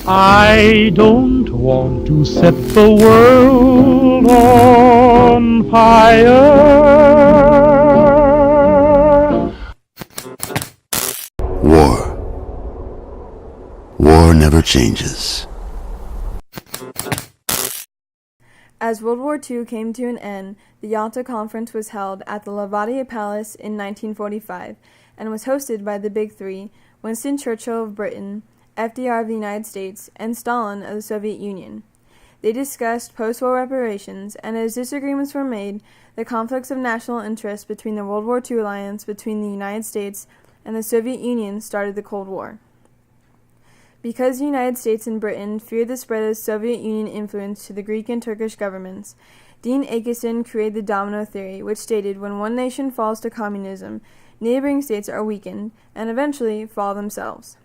I don't want to set the world on fire. War. War never changes. As World War II came to an end, the Yalta Conference was held at the Levadia Palace in 1945 and was hosted by the Big Three, Winston Churchill of Britain, FDR of the United States, and Stalin of the Soviet Union. They discussed post-war reparations, and as disagreements were made, the conflicts of national interest between the World War II alliance between the United States and the Soviet Union started the Cold War. Because the United States and Britain feared the spread of Soviet Union influence to the Greek and Turkish governments, Dean Acheson created the domino theory, which stated when one nation falls to communism, neighboring states are weakened and eventually fall themselves.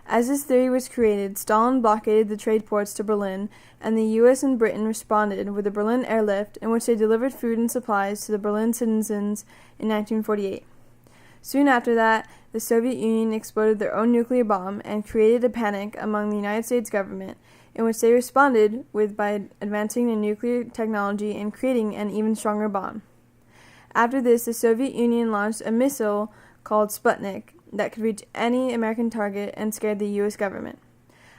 As this theory was created, Stalin blockaded the trade ports to Berlin, and the U.S. and Britain responded with the Berlin Airlift, in which they delivered food and supplies to the Berlin citizens in 1948. Soon after that, the Soviet Union exploded their own nuclear bomb and created a panic among the United States government, in which they responded with by advancing their nuclear technology and creating an even stronger bomb. After this, the Soviet Union launched a missile called Sputnik that could reach any American target and scared the U.S. government.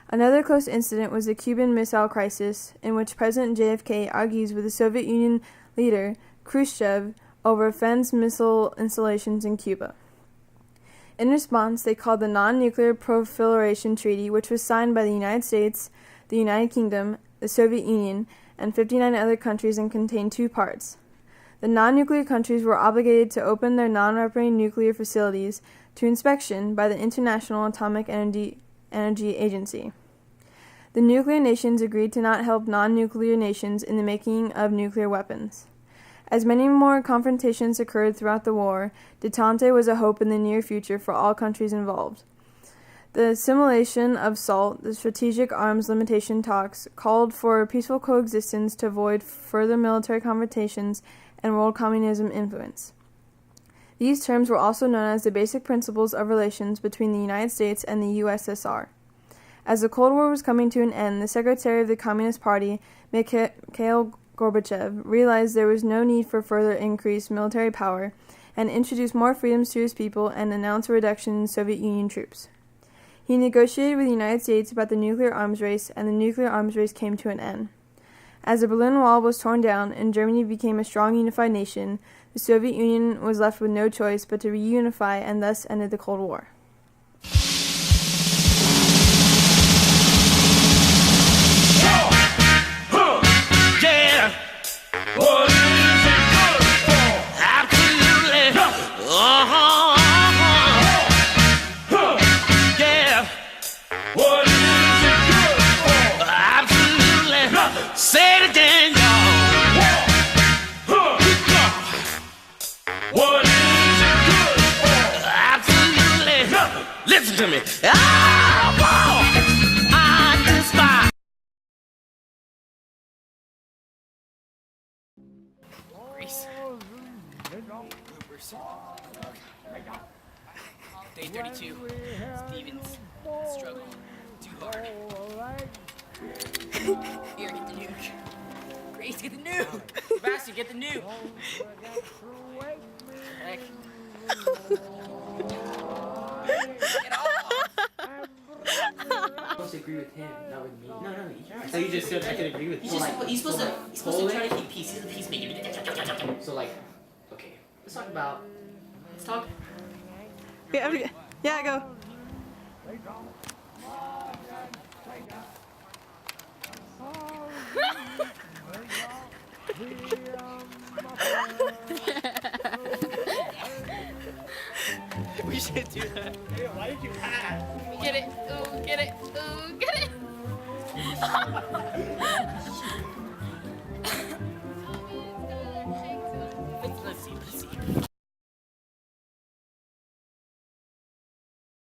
Another close incident was the Cuban Missile Crisis, in which President JFK argues with the Soviet Union leader, Khrushchev, over offense missile installations in Cuba. In response, they called the Non-Nuclear Proliferation Treaty, which was signed by the United States, the United Kingdom, the Soviet Union, and 59 other countries and contained two parts. The non-nuclear countries were obligated to open their non-operating nuclear facilities to inspection by the International Atomic Energy Agency. The nuclear nations agreed to not help non-nuclear nations in the making of nuclear weapons. As many more confrontations occurred throughout the war, detente was a hope in the near future for all countries involved. The assimilation of SALT, the Strategic Arms Limitation Talks, called for peaceful coexistence to avoid further military confrontations and world communism influence. These terms were also known as the basic principles of relations between the United States and the USSR. As the Cold War was coming to an end, the Secretary of the Communist Party, Mikhail Gorbachev, realized there was no need for further increased military power and introduced more freedoms to his people and announced a reduction in Soviet Union troops. He negotiated with the United States about the nuclear arms race, and the nuclear arms race came to an end. As the Berlin Wall was torn down and Germany became a strong unified nation, the Soviet Union was left with no choice but to reunify and thus ended the Cold War. What is it good for? Absolutely. Yeah. What is it good for? Absolutely. Say it again, y'all. What is it good for? Absolutely. Listen to me. Oh, I despise. Day 32. Stevens. Struggle. Too hard. Here, get the nuke. Grace, get the nuke. Sebastian, get the nuke. Heck. Get off. I'm supposed to agree with him, not with me. No, so you just said I could agree with him. He's supposed to try to keep peace. He's a peacemaker. So like, okay, let's talk. Yeah, go. We should do that. Why did you pass? Get it. Oh, get it. Oh, get it.